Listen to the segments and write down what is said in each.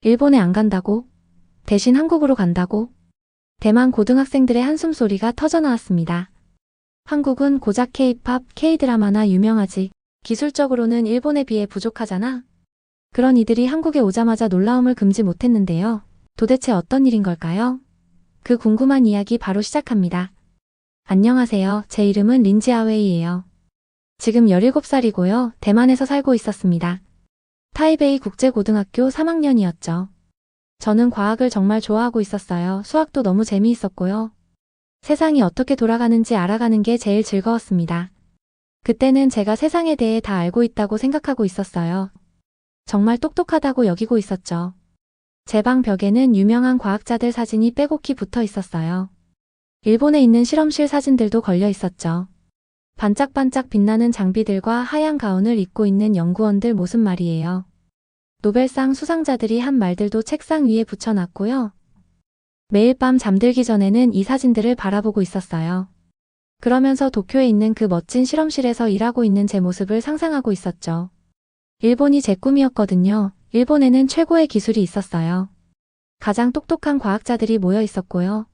일본에 안 간다고? 대신 한국으로 간다고? 대만 고등학생들의 한숨소리가 터져나왔습니다. 한국은 고작 K-팝, K-드라마나 유명하지. 기술적으로는 일본에 비해 부족하잖아. 그런 이들이 한국에 오자마자 놀라움을 금지 못했는데요. 도대체 어떤 일인 걸까요? 그 궁금한 이야기 바로 시작합니다. 안녕하세요. 제 이름은 린지아웨이예요. 지금 17살이고요. 대만에서 살고 있었습니다. 타이베이 국제고등학교 3학년이었죠. 저는 과학을 정말 좋아하고 있었어요. 수학도 너무 재미있었고요. 세상이 어떻게 돌아가는지 알아가는 게 제일 즐거웠습니다. 그때는 제가 세상에 대해 다 알고 있다고 생각하고 있었어요. 정말 똑똑하다고 여기고 있었죠. 제 방 벽에는 유명한 과학자들 사진이 빼곡히 붙어 있었어요. 일본에 있는 실험실 사진들도 걸려 있었죠. 반짝반짝 빛나는 장비들과 하얀 가운을 입고 있는 연구원들 모습 말이에요. 노벨상 수상자들이 한 말들도 책상 위에 붙여놨고요. 매일 밤 잠들기 전에는 이 사진들을 바라보고 있었어요. 그러면서 도쿄에 있는 그 멋진 실험실에서 일하고 있는 제 모습을 상상하고 있었죠. 일본이 제 꿈이었거든요. 일본에는 최고의 기술이 있었어요. 가장 똑똑한 과학자들이 모여 있었고요.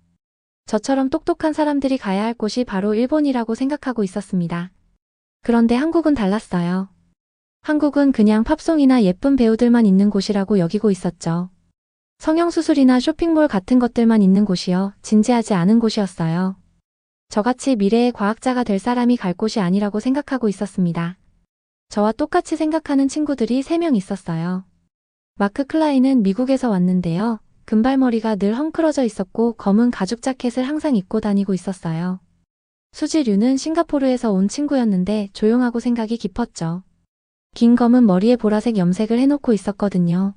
저처럼 똑똑한 사람들이 가야 할 곳이 바로 일본이라고 생각하고 있었습니다. 그런데 한국은 달랐어요. 한국은 그냥 팝송이나 예쁜 배우들만 있는 곳이라고 여기고 있었죠. 성형수술이나 쇼핑몰 같은 것들만 있는 곳이요. 진지하지 않은 곳이었어요. 저같이 미래의 과학자가 될 사람이 갈 곳이 아니라고 생각하고 있었습니다. 저와 똑같이 생각하는 친구들이 3명 있었어요. 마크 클라인은 미국에서 왔는데요. 금발머리가 늘 헝클어져 있었고 검은 가죽 자켓을 항상 입고 다니고 있었어요. 수지류는 싱가포르에서 온 친구였는데 조용하고 생각이 깊었죠. 긴 검은 머리에 보라색 염색을 해놓고 있었거든요.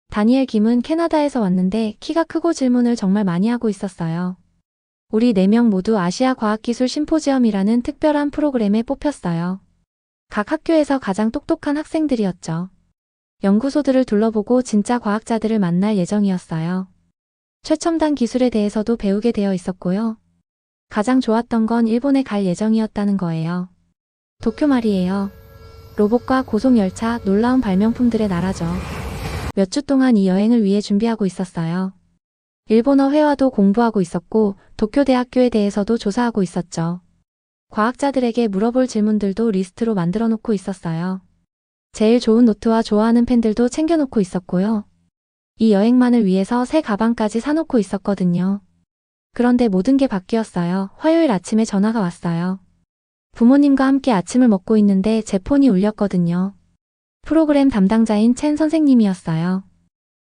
다니엘 김은 캐나다에서 왔는데 키가 크고 질문을 정말 많이 하고 있었어요. 우리 4명 모두 아시아 과학기술 심포지엄이라는 특별한 프로그램에 뽑혔어요. 각 학교에서 가장 똑똑한 학생들이었죠. 연구소들을 둘러보고 진짜 과학자들을 만날 예정이었어요. 최첨단 기술에 대해서도 배우게 되어 있었고요. 가장 좋았던 건 일본에 갈 예정이었다는 거예요. 도쿄 말이에요. 로봇과 고속열차, 놀라운 발명품들의 나라죠. 몇 주 동안 이 여행을 위해 준비하고 있었어요. 일본어 회화도 공부하고 있었고 도쿄대학교에 대해서도 조사하고 있었죠. 과학자들에게 물어볼 질문들도 리스트로 만들어 놓고 있었어요. 제일 좋은 노트와 좋아하는 펜들도 챙겨놓고 있었고요. 이 여행만을 위해서 새 가방까지 사놓고 있었거든요. 그런데 모든 게 바뀌었어요. 화요일 아침에 전화가 왔어요. 부모님과 함께 아침을 먹고 있는데 제 폰이 울렸거든요. 프로그램 담당자인 첸 선생님이었어요.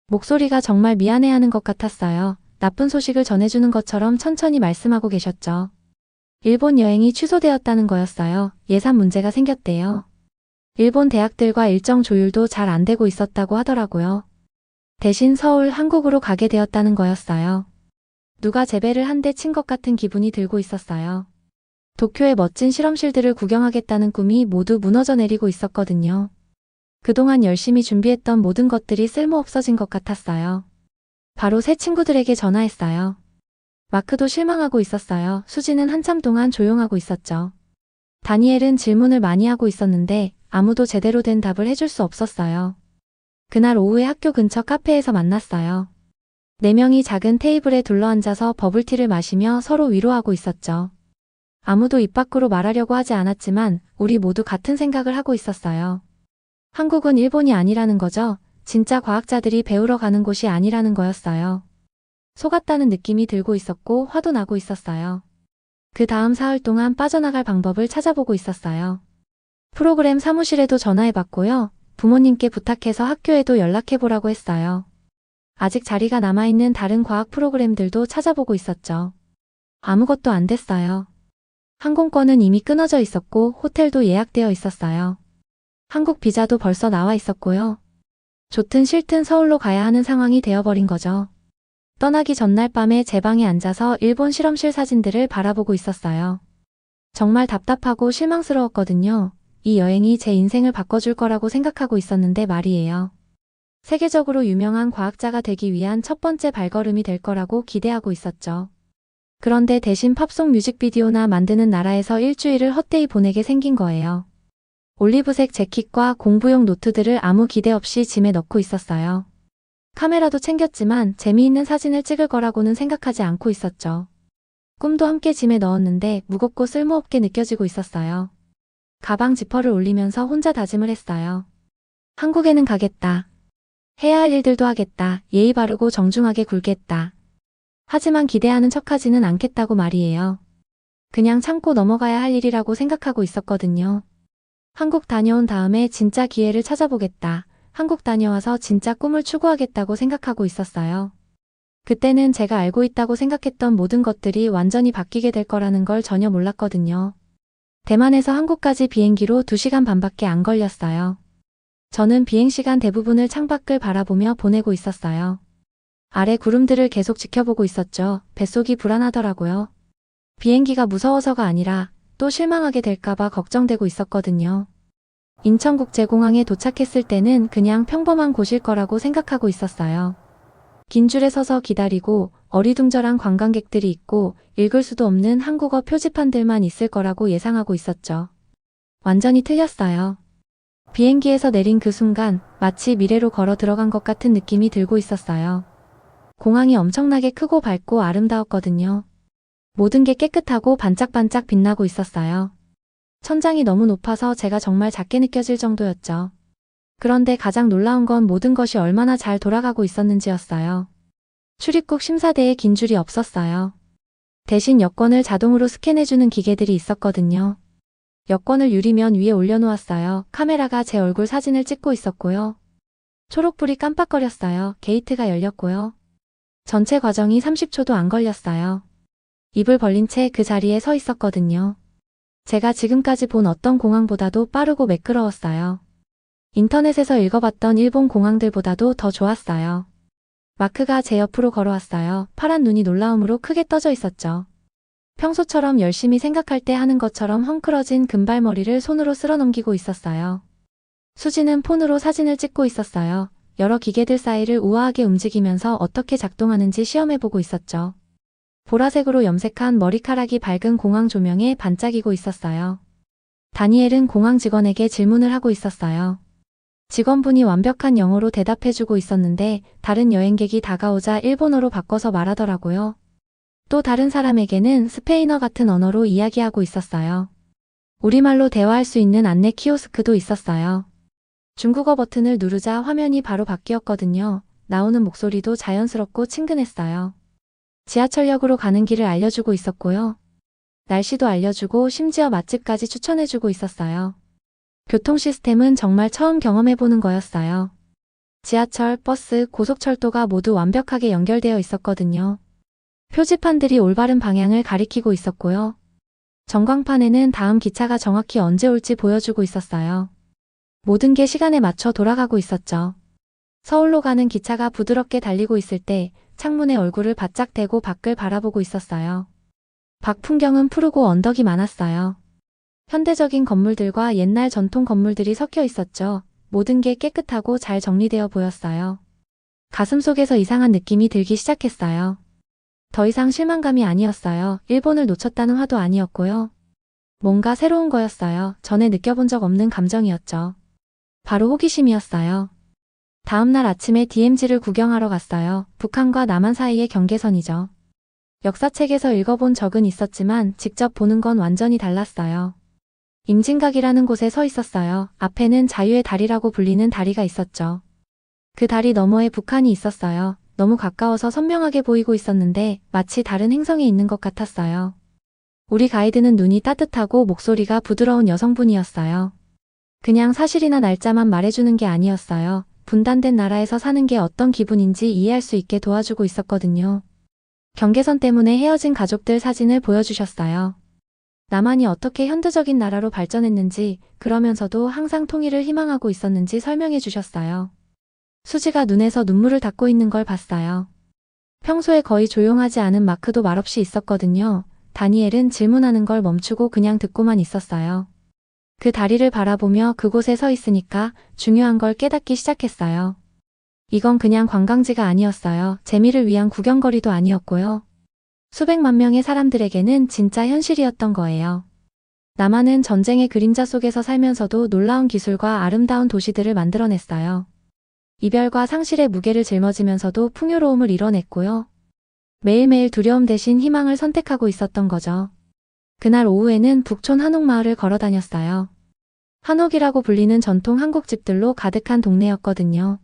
목소리가 정말 미안해하는 것 같았어요. 나쁜 소식을 전해주는 것처럼 천천히 말씀하고 계셨죠. 일본 여행이 취소되었다는 거였어요. 예산 문제가 생겼대요. 일본 대학들과 일정 조율도 잘 안 되고 있었다고 하더라고요. 대신 서울, 한국으로 가게 되었다는 거였어요. 누가 제배를 한 대 친 것 같은 기분이 들고 있었어요. 도쿄의 멋진 실험실들을 구경하겠다는 꿈이 모두 무너져 내리고 있었거든요. 그동안 열심히 준비했던 모든 것들이 쓸모없어진 것 같았어요. 바로 새 친구들에게 전화했어요. 마크도 실망하고 있었어요. 수지는 한참 동안 조용하고 있었죠. 다니엘은 질문을 많이 하고 있었는데 아무도 제대로 된 답을 해줄 수 없었어요. 그날 오후에 학교 근처 카페에서 만났어요. 4명이 작은 테이블에 둘러앉아서 버블티를 마시며 서로 위로하고 있었죠. 아무도 입 밖으로 말하려고 하지 않았지만 우리 모두 같은 생각을 하고 있었어요. 한국은 일본이 아니라는 거죠. 진짜 과학자들이 배우러 가는 곳이 아니라는 거였어요. 속았다는 느낌이 들고 있었고 화도 나고 있었어요. 그 다음 사흘 동안 빠져나갈 방법을 찾아보고 있었어요. 프로그램 사무실에도 전화해봤고요. 부모님께 부탁해서 학교에도 연락해보라고 했어요. 아직 자리가 남아있는 다른 과학 프로그램들도 찾아보고 있었죠. 아무것도 안 됐어요. 항공권은 이미 끊어져 있었고 호텔도 예약되어 있었어요. 한국 비자도 벌써 나와 있었고요. 좋든 싫든 서울로 가야 하는 상황이 되어버린 거죠. 떠나기 전날 밤에 제 방에 앉아서 일본 실험실 사진들을 바라보고 있었어요. 정말 답답하고 실망스러웠거든요. 이 여행이 제 인생을 바꿔줄 거라고 생각하고 있었는데 말이에요. 세계적으로 유명한 과학자가 되기 위한 첫 번째 발걸음이 될 거라고 기대하고 있었죠. 그런데 대신 팝송 뮤직비디오나 만드는 나라에서 일주일을 헛되이 보내게 생긴 거예요. 올리브색 재킷과 공부용 노트들을 아무 기대 없이 짐에 넣고 있었어요. 카메라도 챙겼지만 재미있는 사진을 찍을 거라고는 생각하지 않고 있었죠. 꿈도 함께 짐에 넣었는데 무겁고 쓸모없게 느껴지고 있었어요. 가방 지퍼를 올리면서 혼자 다짐을 했어요. 한국에는 가겠다. 해야 할 일들도 하겠다. 예의 바르고 정중하게 굴겠다. 하지만 기대하는 척하지는 않겠다고 말이에요. 그냥 참고 넘어가야 할 일이라고 생각하고 있었거든요. 한국 다녀온 다음에 진짜 기회를 찾아보겠다. 한국 다녀와서 진짜 꿈을 추구하겠다고 생각하고 있었어요. 그때는 제가 알고 있다고 생각했던 모든 것들이 완전히 바뀌게 될 거라는 걸 전혀 몰랐거든요. 대만에서 한국까지 비행기로 2시간 반밖에 안 걸렸어요. 저는 비행시간 대부분을 창밖을 바라보며 보내고 있었어요. 아래 구름들을 계속 지켜보고 있었죠. 뱃속이 불안하더라고요. 비행기가 무서워서가 아니라 또 실망하게 될까봐 걱정되고 있었거든요. 인천국제공항에 도착했을 때는 그냥 평범한 곳일 거라고 생각하고 있었어요. 긴 줄에 서서 기다리고 어리둥절한 관광객들이 있고 읽을 수도 없는 한국어 표지판들만 있을 거라고 예상하고 있었죠. 완전히 틀렸어요. 비행기에서 내린 그 순간 마치 미래로 걸어 들어간 것 같은 느낌이 들고 있었어요. 공항이 엄청나게 크고 밝고 아름다웠거든요. 모든 게 깨끗하고 반짝반짝 빛나고 있었어요. 천장이 너무 높아서 제가 정말 작게 느껴질 정도였죠. 그런데 가장 놀라운 건 모든 것이 얼마나 잘 돌아가고 있었는지였어요. 출입국 심사대에 긴 줄이 없었어요. 대신 여권을 자동으로 스캔해주는 기계들이 있었거든요. 여권을 유리면 위에 올려놓았어요. 카메라가 제 얼굴 사진을 찍고 있었고요. 초록불이 깜빡거렸어요. 게이트가 열렸고요. 전체 과정이 30초도 안 걸렸어요. 입을 벌린 채 그 자리에 서 있었거든요. 제가 지금까지 본 어떤 공항보다도 빠르고 매끄러웠어요. 인터넷에서 읽어봤던 일본 공항들보다도 더 좋았어요. 마크가 제 옆으로 걸어왔어요. 파란 눈이 놀라움으로 크게 떠져 있었죠. 평소처럼 열심히 생각할 때 하는 것처럼 헝클어진 금발머리를 손으로 쓸어 넘기고 있었어요. 수지는 폰으로 사진을 찍고 있었어요. 여러 기계들 사이를 우아하게 움직이면서 어떻게 작동하는지 시험해보고 있었죠. 보라색으로 염색한 머리카락이 밝은 공항 조명에 반짝이고 있었어요. 다니엘은 공항 직원에게 질문을 하고 있었어요. 직원분이 완벽한 영어로 대답해주고 있었는데 다른 여행객이 다가오자 일본어로 바꿔서 말하더라고요. 또 다른 사람에게는 스페인어 같은 언어로 이야기하고 있었어요. 우리말로 대화할 수 있는 안내 키오스크도 있었어요. 중국어 버튼을 누르자 화면이 바로 바뀌었거든요. 나오는 목소리도 자연스럽고 친근했어요. 지하철역으로 가는 길을 알려주고 있었고요. 날씨도 알려주고 심지어 맛집까지 추천해주고 있었어요. 교통 시스템은 정말 처음 경험해보는 거였어요. 지하철, 버스, 고속철도가 모두 완벽하게 연결되어 있었거든요. 표지판들이 올바른 방향을 가리키고 있었고요. 전광판에는 다음 기차가 정확히 언제 올지 보여주고 있었어요. 모든 게 시간에 맞춰 돌아가고 있었죠. 서울로 가는 기차가 부드럽게 달리고 있을 때 창문에 얼굴을 바짝 대고 밖을 바라보고 있었어요. 밖 풍경은 푸르고 언덕이 많았어요. 현대적인 건물들과 옛날 전통 건물들이 섞여 있었죠. 모든 게 깨끗하고 잘 정리되어 보였어요. 가슴속에서 이상한 느낌이 들기 시작했어요. 더 이상 실망감이 아니었어요. 일본을 놓쳤다는 화도 아니었고요. 뭔가 새로운 거였어요. 전에 느껴본 적 없는 감정이었죠. 바로 호기심이었어요. 다음날 아침에 DMZ를 구경하러 갔어요. 북한과 남한 사이의 경계선이죠. 역사책에서 읽어본 적은 있었지만 직접 보는 건 완전히 달랐어요. 임진각이라는 곳에 서 있었어요. 앞에는 자유의 다리라고 불리는 다리가 있었죠. 그 다리 너머에 북한이 있었어요. 너무 가까워서 선명하게 보이고 있었는데 마치 다른 행성에 있는 것 같았어요. 우리 가이드는 눈이 따뜻하고 목소리가 부드러운 여성분이었어요. 그냥 사실이나 날짜만 말해주는 게 아니었어요. 분단된 나라에서 사는 게 어떤 기분인지 이해할 수 있게 도와주고 있었거든요. 경계선 때문에 헤어진 가족들 사진을 보여주셨어요. 남한이 어떻게 현대적인 나라로 발전했는지, 그러면서도 항상 통일을 희망하고 있었는지 설명해 주셨어요. 수지가 눈에서 눈물을 닦고 있는 걸 봤어요. 평소에 거의 조용하지 않은 마크도 말없이 있었거든요. 다니엘은 질문하는 걸 멈추고 그냥 듣고만 있었어요. 그 다리를 바라보며 그곳에 서 있으니까 중요한 걸 깨닫기 시작했어요. 이건 그냥 관광지가 아니었어요. 재미를 위한 구경거리도 아니었고요. 수백만 명의 사람들에게는 진짜 현실이었던 거예요. 남한은 전쟁의 그림자 속에서 살면서도 놀라운 기술과 아름다운 도시들을 만들어냈어요. 이별과 상실의 무게를 짊어지면서도 풍요로움을 이뤄냈고요. 매일매일 두려움 대신 희망을 선택하고 있었던 거죠. 그날 오후에는 북촌 한옥마을을 걸어 다녔어요. 한옥이라고 불리는 전통 한국 집들로 가득한 동네였거든요.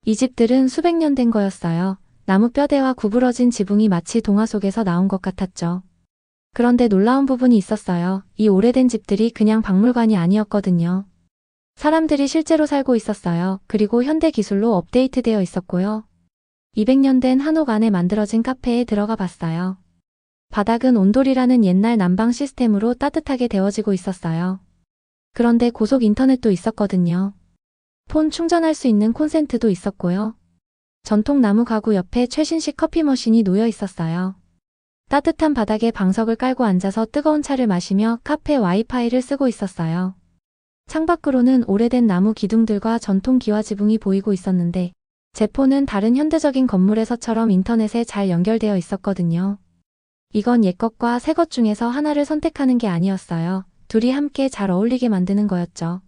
이 집들은 수백 년 된 거였어요. 나무 뼈대와 구부러진 지붕이 마치 동화 속에서 나온 것 같았죠. 그런데 놀라운 부분이 있었어요. 이 오래된 집들이 그냥 박물관이 아니었거든요. 사람들이 실제로 살고 있었어요. 그리고 현대 기술로 업데이트되어 있었고요. 200년 된 한옥 안에 만들어진 카페에 들어가 봤어요. 바닥은 온돌이라는 옛날 난방 시스템으로 따뜻하게 데워지고 있었어요. 그런데 고속 인터넷도 있었거든요. 폰 충전할 수 있는 콘센트도 있었고요. 전통 나무 가구 옆에 최신식 커피 머신이 놓여 있었어요. 따뜻한 바닥에 방석을 깔고 앉아서 뜨거운 차를 마시며 카페 와이파이를 쓰고 있었어요. 창밖으로는 오래된 나무 기둥들과 전통 기와 지붕이 보이고 있었는데 제 폰은 다른 현대적인 건물에서처럼 인터넷에 잘 연결되어 있었거든요. 이건 옛것과 새것 중에서 하나를 선택하는 게 아니었어요. 둘이 함께 잘 어울리게 만드는 거였죠.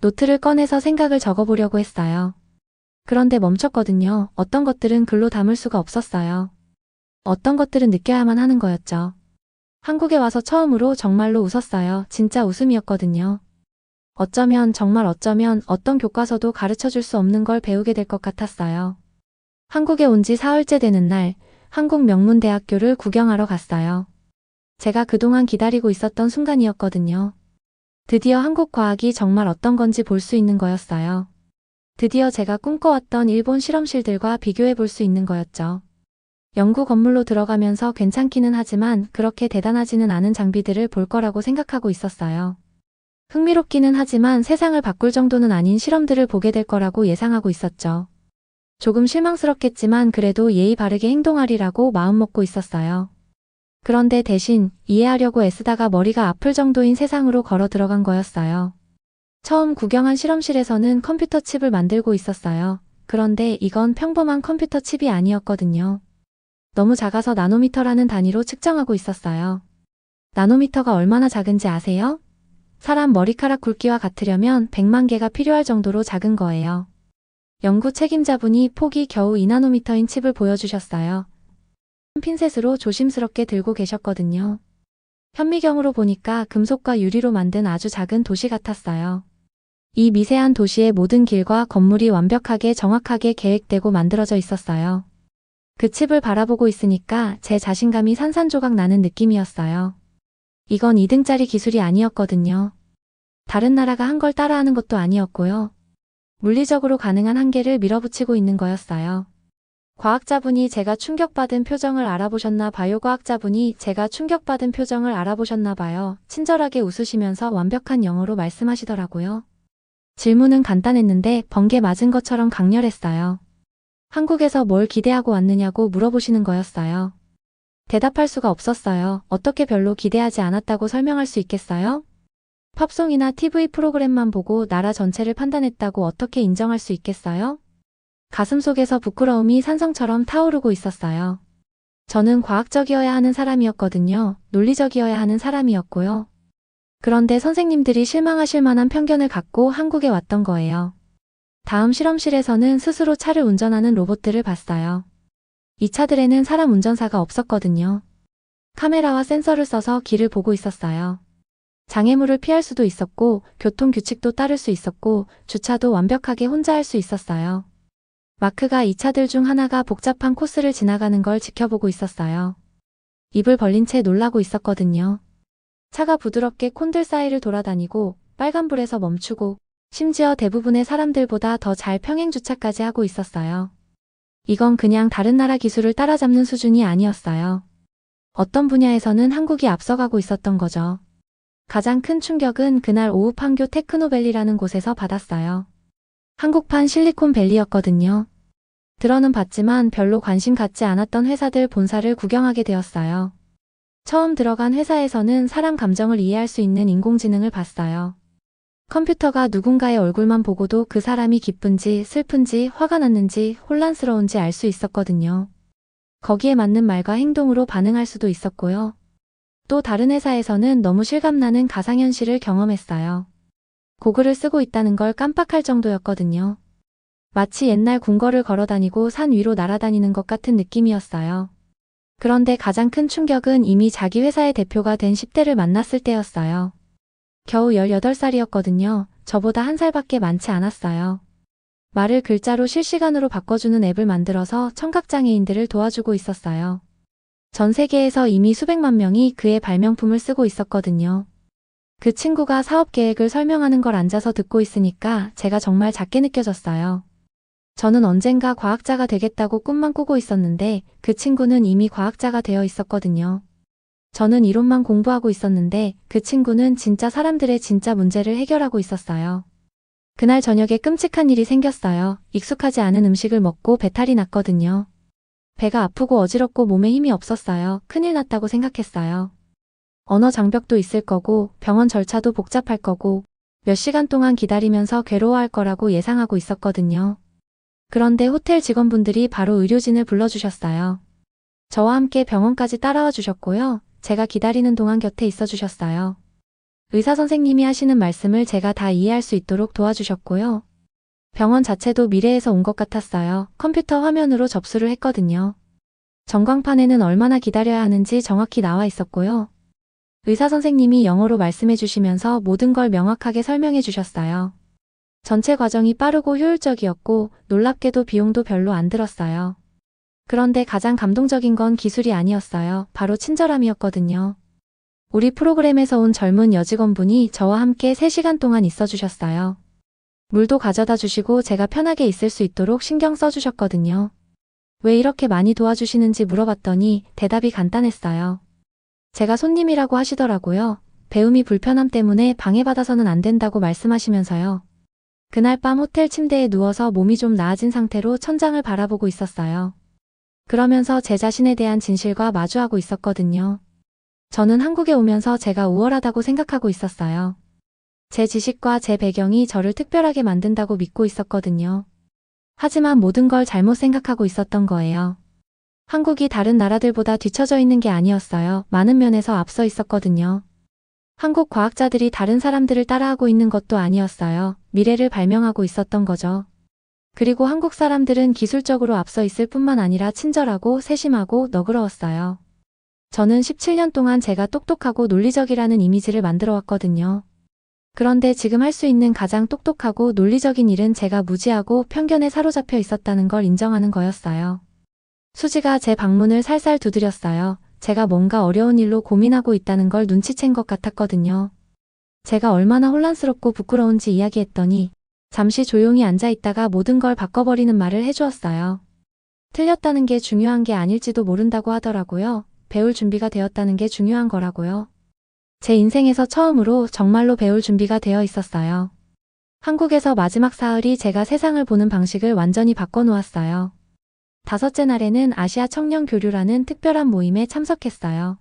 노트를 꺼내서 생각을 적어보려고 했어요. 그런데 멈췄거든요. 어떤 것들은 글로 담을 수가 없었어요. 어떤 것들은 느껴야만 하는 거였죠. 한국에 와서 처음으로 정말로 웃었어요. 진짜 웃음이었거든요. 정말 어쩌면 어떤 교과서도 가르쳐줄 수 없는 걸 배우게 될 것 같았어요. 한국에 온 지 사흘째 되는 날, 한국명문대학교를 구경하러 갔어요. 제가 그동안 기다리고 있었던 순간이었거든요. 드디어 한국 과학이 정말 어떤 건지 볼 수 있는 거였어요. 드디어 제가 꿈꿔왔던 일본 실험실들과 비교해 볼 수 있는 거였죠. 연구 건물로 들어가면서 괜찮기는 하지만 그렇게 대단하지는 않은 장비들을 볼 거라고 생각하고 있었어요. 흥미롭기는 하지만 세상을 바꿀 정도는 아닌 실험들을 보게 될 거라고 예상하고 있었죠. 조금 실망스럽겠지만 그래도 예의 바르게 행동하리라고 마음먹고 있었어요. 그런데 대신 이해하려고 애쓰다가 머리가 아플 정도인 세상으로 걸어 들어간 거였어요. 처음 구경한 실험실에서는 컴퓨터 칩을 만들고 있었어요. 그런데 이건 평범한 컴퓨터 칩이 아니었거든요. 너무 작아서 나노미터라는 단위로 측정하고 있었어요. 나노미터가 얼마나 작은지 아세요? 사람 머리카락 굵기와 같으려면 100만 개가 필요할 정도로 작은 거예요. 연구 책임자분이 폭이 겨우 2나노미터인 칩을 보여주셨어요. 핀셋으로 조심스럽게 들고 계셨거든요. 현미경으로 보니까 금속과 유리로 만든 아주 작은 도시 같았어요. 이 미세한 도시의 모든 길과 건물이 완벽하게 정확하게 계획되고 만들어져 있었어요. 그 칩을 바라보고 있으니까 제 자신감이 산산조각 나는 느낌이었어요. 이건 2등짜리 기술이 아니었거든요. 다른 나라가 한 걸 따라하는 것도 아니었고요. 물리적으로 가능한 한계를 밀어붙이고 있는 거였어요. 과학자분이 제가 충격받은 표정을 알아보셨나 봐요. 과학자분이 제가 충격받은 표정을 알아보셨나 봐요. 친절하게 웃으시면서 완벽한 영어로 말씀하시더라고요. 질문은 간단했는데 번개 맞은 것처럼 강렬했어요. 한국에서 뭘 기대하고 왔느냐고 물어보시는 거였어요. 대답할 수가 없었어요. 어떻게 별로 기대하지 않았다고 설명할 수 있겠어요? 팝송이나 TV 프로그램만 보고 나라 전체를 판단했다고 어떻게 인정할 수 있겠어요? 가슴속에서 부끄러움이 산성처럼 타오르고 있었어요. 저는 과학적이어야 하는 사람이었거든요. 논리적이어야 하는 사람이었고요. 그런데 선생님들이 실망하실 만한 편견을 갖고 한국에 왔던 거예요. 다음 실험실에서는 스스로 차를 운전하는 로봇들을 봤어요. 이 차들에는 사람 운전사가 없었거든요. 카메라와 센서를 써서 길을 보고 있었어요. 장애물을 피할 수도 있었고, 교통 규칙도 따를 수 있었고, 주차도 완벽하게 혼자 할 수 있었어요. 마크가 이 차들 중 하나가 복잡한 코스를 지나가는 걸 지켜보고 있었어요. 입을 벌린 채 놀라고 있었거든요. 차가 부드럽게 콘들 사이를 돌아다니고 빨간불에서 멈추고 심지어 대부분의 사람들보다 더 잘 평행 주차까지 하고 있었어요. 이건 그냥 다른 나라 기술을 따라잡는 수준이 아니었어요. 어떤 분야에서는 한국이 앞서가고 있었던 거죠. 가장 큰 충격은 그날 오후 판교 테크노밸리라는 곳에서 받았어요. 한국판 실리콘밸리였거든요. 들어는 봤지만 별로 관심 갖지 않았던 회사들 본사를 구경하게 되었어요. 처음 들어간 회사에서는 사람 감정을 이해할 수 있는 인공지능을 봤어요. 컴퓨터가 누군가의 얼굴만 보고도 그 사람이 기쁜지 슬픈지 화가 났는지 혼란스러운지 알 수 있었거든요. 거기에 맞는 말과 행동으로 반응할 수도 있었고요. 또 다른 회사에서는 너무 실감나는 가상현실을 경험했어요. 고글을 쓰고 있다는 걸 깜빡할 정도였거든요. 마치 옛날 궁궐을 걸어다니고 산 위로 날아다니는 것 같은 느낌이었어요. 그런데 가장 큰 충격은 이미 자기 회사의 대표가 된 10대를 만났을 때였어요. 겨우 18살이었거든요. 저보다 한 살밖에 많지 않았어요. 말을 글자로 실시간으로 바꿔주는 앱을 만들어서 청각장애인들을 도와주고 있었어요. 전 세계에서 이미 수백만 명이 그의 발명품을 쓰고 있었거든요. 그 친구가 사업 계획을 설명하는 걸 앉아서 듣고 있으니까 제가 정말 작게 느껴졌어요. 저는 언젠가 과학자가 되겠다고 꿈만 꾸고 있었는데 그 친구는 이미 과학자가 되어 있었거든요. 저는 이론만 공부하고 있었는데 그 친구는 진짜 사람들의 진짜 문제를 해결하고 있었어요. 그날 저녁에 끔찍한 일이 생겼어요. 익숙하지 않은 음식을 먹고 배탈이 났거든요. 배가 아프고 어지럽고 몸에 힘이 없었어요. 큰일 났다고 생각했어요. 언어 장벽도 있을 거고 병원 절차도 복잡할 거고 몇 시간 동안 기다리면서 괴로워할 거라고 예상하고 있었거든요. 그런데 호텔 직원분들이 바로 의료진을 불러주셨어요. 저와 함께 병원까지 따라와 주셨고요. 제가 기다리는 동안 곁에 있어 주셨어요. 의사 선생님이 하시는 말씀을 제가 다 이해할 수 있도록 도와주셨고요. 병원 자체도 미래에서 온 것 같았어요. 컴퓨터 화면으로 접수를 했거든요. 전광판에는 얼마나 기다려야 하는지 정확히 나와 있었고요. 의사 선생님이 영어로 말씀해 주시면서 모든 걸 명확하게 설명해 주셨어요. 전체 과정이 빠르고 효율적이었고 놀랍게도 비용도 별로 안 들었어요. 그런데 가장 감동적인 건 기술이 아니었어요. 바로 친절함이었거든요. 우리 프로그램에서 온 젊은 여직원분이 저와 함께 3시간 동안 있어 주셨어요. 물도 가져다 주시고 제가 편하게 있을 수 있도록 신경 써 주셨거든요. 왜 이렇게 많이 도와주시는지 물어봤더니 대답이 간단했어요. 제가 손님이라고 하시더라고요. 배움이 불편함 때문에 방해받아서는 안 된다고 말씀하시면서요. 그날 밤 호텔 침대에 누워서 몸이 좀 나아진 상태로 천장을 바라보고 있었어요. 그러면서 제 자신에 대한 진실과 마주하고 있었거든요. 저는 한국에 오면서 제가 우월하다고 생각하고 있었어요. 제 지식과 제 배경이 저를 특별하게 만든다고 믿고 있었거든요. 하지만 모든 걸 잘못 생각하고 있었던 거예요. 한국이 다른 나라들보다 뒤처져 있는 게 아니었어요. 많은 면에서 앞서 있었거든요. 한국 과학자들이 다른 사람들을 따라하고 있는 것도 아니었어요. 미래를 발명하고 있었던 거죠. 그리고 한국 사람들은 기술적으로 앞서 있을 뿐만 아니라 친절하고 세심하고 너그러웠어요. 저는 17년 동안 제가 똑똑하고 논리적이라는 이미지를 만들어 왔거든요. 그런데 지금 할 수 있는 가장 똑똑하고 논리적인 일은 제가 무지하고 편견에 사로잡혀 있었다는 걸 인정하는 거였어요. 수지가 제 방문을 살살 두드렸어요. 제가 뭔가 어려운 일로 고민하고 있다는 걸 눈치챈 것 같았거든요. 제가 얼마나 혼란스럽고 부끄러운지 이야기했더니 잠시 조용히 앉아 있다가 모든 걸 바꿔버리는 말을 해주었어요. 틀렸다는 게 중요한 게 아닐지도 모른다고 하더라고요. 배울 준비가 되었다는 게 중요한 거라고요. 제 인생에서 처음으로 정말로 배울 준비가 되어 있었어요. 한국에서 마지막 사흘이 제가 세상을 보는 방식을 완전히 바꿔놓았어요. 5째 날에는 아시아 청년 교류라는 특별한 모임에 참석했어요.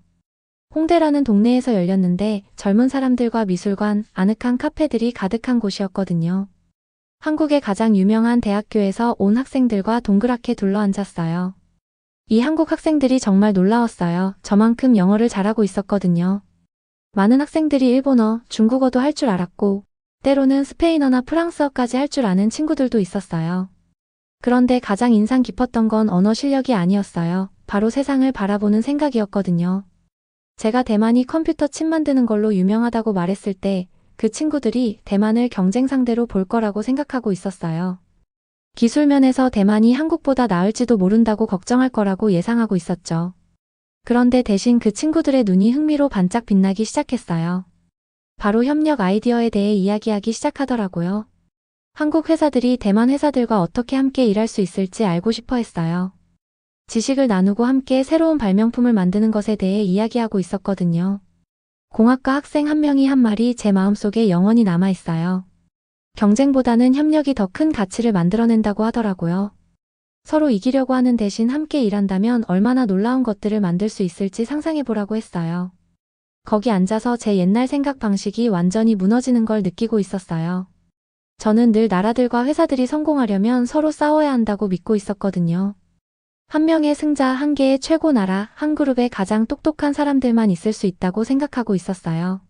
홍대라는 동네에서 열렸는데 젊은 사람들과 미술관, 아늑한 카페들이 가득한 곳이었거든요. 한국의 가장 유명한 대학교에서 온 학생들과 동그랗게 둘러앉았어요. 이 한국 학생들이 정말 놀라웠어요. 저만큼 영어를 잘하고 있었거든요. 많은 학생들이 일본어, 중국어도 할 줄 알았고 때로는 스페인어나 프랑스어까지 할 줄 아는 친구들도 있었어요. 그런데 가장 인상 깊었던 건 언어 실력이 아니었어요. 바로 세상을 바라보는 생각이었거든요. 제가 대만이 컴퓨터 칩 만드는 걸로 유명하다고 말했을 때 그 친구들이 대만을 경쟁 상대로 볼 거라고 생각하고 있었어요. 기술 면에서 대만이 한국보다 나을지도 모른다고 걱정할 거라고 예상하고 있었죠. 그런데 대신 그 친구들의 눈이 흥미로 반짝 빛나기 시작했어요. 바로 협력 아이디어에 대해 이야기하기 시작하더라고요. 한국 회사들이 대만 회사들과 어떻게 함께 일할 수 있을지 알고 싶어 했어요. 지식을 나누고 함께 새로운 발명품을 만드는 것에 대해 이야기하고 있었거든요. 공학과 학생 한 명이 한 말이 제 마음속에 영원히 남아있어요. 경쟁보다는 협력이 더 큰 가치를 만들어낸다고 하더라고요. 서로 이기려고 하는 대신 함께 일한다면 얼마나 놀라운 것들을 만들 수 있을지 상상해보라고 했어요. 거기 앉아서 제 옛날 생각 방식이 완전히 무너지는 걸 느끼고 있었어요. 저는 늘 나라들과 회사들이 성공하려면 서로 싸워야 한다고 믿고 있었거든요. 한 명의 승자, 한 개의 최고 나라, 한 그룹의 가장 똑똑한 사람들만 있을 수 있다고 생각하고 있었어요.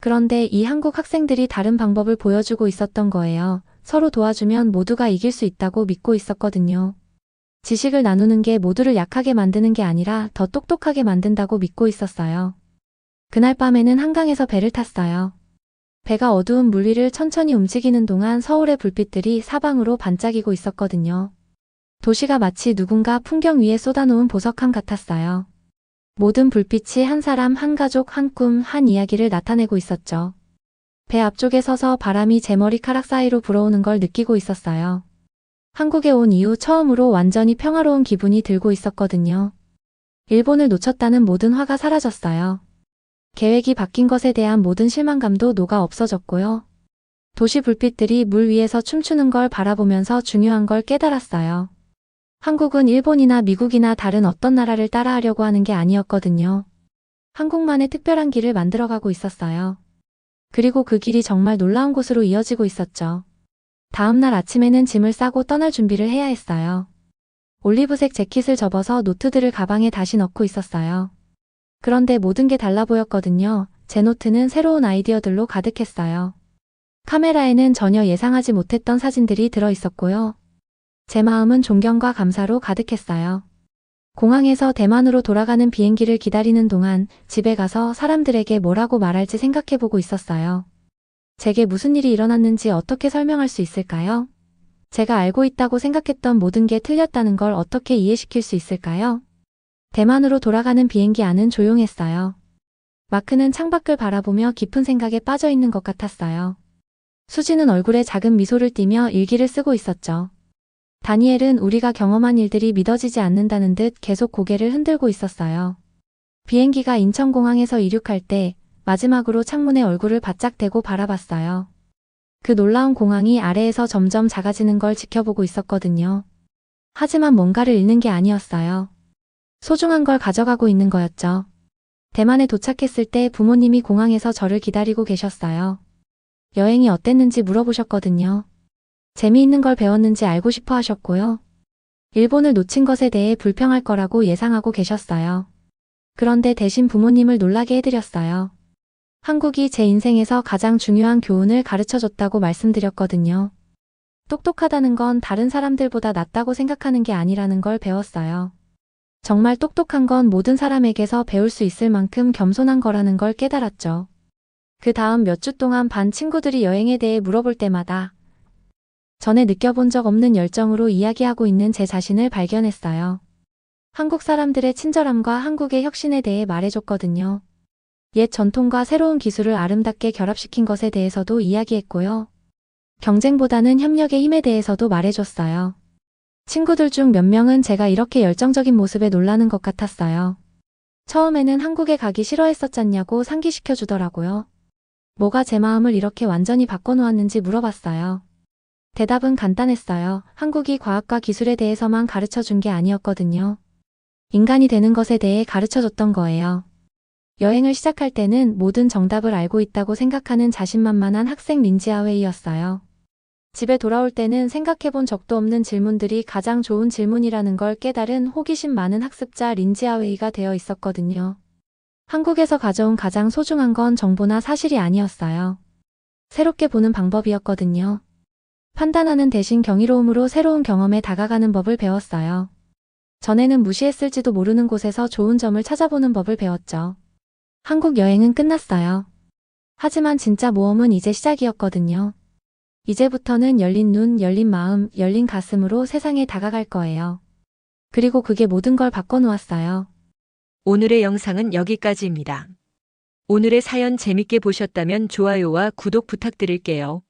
그런데 이 한국 학생들이 다른 방법을 보여주고 있었던 거예요. 서로 도와주면 모두가 이길 수 있다고 믿고 있었거든요. 지식을 나누는 게 모두를 약하게 만드는 게 아니라 더 똑똑하게 만든다고 믿고 있었어요. 그날 밤에는 한강에서 배를 탔어요. 배가 어두운 물 위를 천천히 움직이는 동안 서울의 불빛들이 사방으로 반짝이고 있었거든요. 도시가 마치 누군가 풍경 위에 쏟아놓은 보석함 같았어요. 모든 불빛이 한 사람, 한 가족, 한 꿈, 한 이야기를 나타내고 있었죠. 배 앞쪽에 서서 바람이 제 머리카락 사이로 불어오는 걸 느끼고 있었어요. 한국에 온 이후 처음으로 완전히 평화로운 기분이 들고 있었거든요. 일본을 놓쳤다는 모든 화가 사라졌어요. 계획이 바뀐 것에 대한 모든 실망감도 녹아 없어졌고요. 도시 불빛들이 물 위에서 춤추는 걸 바라보면서 중요한 걸 깨달았어요. 한국은 일본이나 미국이나 다른 어떤 나라를 따라하려고 하는 게 아니었거든요. 한국만의 특별한 길을 만들어가고 있었어요. 그리고 그 길이 정말 놀라운 곳으로 이어지고 있었죠. 다음 날 아침에는 짐을 싸고 떠날 준비를 해야 했어요. 올리브색 재킷을 접어서 노트들을 가방에 다시 넣고 있었어요. 그런데 모든 게 달라 보였거든요. 제 노트는 새로운 아이디어들로 가득했어요. 카메라에는 전혀 예상하지 못했던 사진들이 들어 있었고요. 제 마음은 존경과 감사로 가득했어요. 공항에서 대만으로 돌아가는 비행기를 기다리는 동안 집에 가서 사람들에게 뭐라고 말할지 생각해보고 있었어요. 제게 무슨 일이 일어났는지 어떻게 설명할 수 있을까요? 제가 알고 있다고 생각했던 모든 게 틀렸다는 걸 어떻게 이해시킬 수 있을까요? 대만으로 돌아가는 비행기 안은 조용했어요. 마크는 창밖을 바라보며 깊은 생각에 빠져 있는 것 같았어요. 수지는 얼굴에 작은 미소를 띠며 일기를 쓰고 있었죠. 다니엘은 우리가 경험한 일들이 믿어지지 않는다는 듯 계속 고개를 흔들고 있었어요. 비행기가 인천공항에서 이륙할 때 마지막으로 창문에 얼굴을 바짝 대고 바라봤어요. 그 놀라운 공항이 아래에서 점점 작아지는 걸 지켜보고 있었거든요. 하지만 뭔가를 잃는 게 아니었어요. 소중한 걸 가져가고 있는 거였죠. 대만에 도착했을 때 부모님이 공항에서 저를 기다리고 계셨어요. 여행이 어땠는지 물어보셨거든요. 재미있는 걸 배웠는지 알고 싶어 하셨고요. 일본을 놓친 것에 대해 불평할 거라고 예상하고 계셨어요. 그런데 대신 부모님을 놀라게 해드렸어요. 한국이 제 인생에서 가장 중요한 교훈을 가르쳐줬다고 말씀드렸거든요. 똑똑하다는 건 다른 사람들보다 낫다고 생각하는 게 아니라는 걸 배웠어요. 정말 똑똑한 건 모든 사람에게서 배울 수 있을 만큼 겸손한 거라는 걸 깨달았죠. 그 다음 몇 주 동안 반 친구들이 여행에 대해 물어볼 때마다 전에 느껴본 적 없는 열정으로 이야기하고 있는 제 자신을 발견했어요. 한국 사람들의 친절함과 한국의 혁신에 대해 말해줬거든요. 옛 전통과 새로운 기술을 아름답게 결합시킨 것에 대해서도 이야기했고요. 경쟁보다는 협력의 힘에 대해서도 말해줬어요. 친구들 중 몇 명은 제가 이렇게 열정적인 모습에 놀라는 것 같았어요. 처음에는 한국에 가기 싫어했었잖냐고 상기시켜 주더라고요. 뭐가 제 마음을 이렇게 완전히 바꿔놓았는지 물어봤어요. 대답은 간단했어요. 한국이 과학과 기술에 대해서만 가르쳐 준 게 아니었거든요. 인간이 되는 것에 대해 가르쳐 줬던 거예요. 여행을 시작할 때는 모든 정답을 알고 있다고 생각하는 자신만만한 학생 린지아웨이였어요. 집에 돌아올 때는 생각해본 적도 없는 질문들이 가장 좋은 질문이라는 걸 깨달은 호기심 많은 학습자 린지아웨이가 되어 있었거든요. 한국에서 가져온 가장 소중한 건 정보나 사실이 아니었어요. 새롭게 보는 방법이었거든요. 판단하는 대신 경이로움으로 새로운 경험에 다가가는 법을 배웠어요. 전에는 무시했을지도 모르는 곳에서 좋은 점을 찾아보는 법을 배웠죠. 한국 여행은 끝났어요. 하지만 진짜 모험은 이제 시작이었거든요. 이제부터는 열린 눈, 열린 마음, 열린 가슴으로 세상에 다가갈 거예요. 그리고 그게 모든 걸 바꿔놓았어요. 오늘의 영상은 여기까지입니다. 오늘의 사연 재밌게 보셨다면 좋아요와 구독 부탁드릴게요.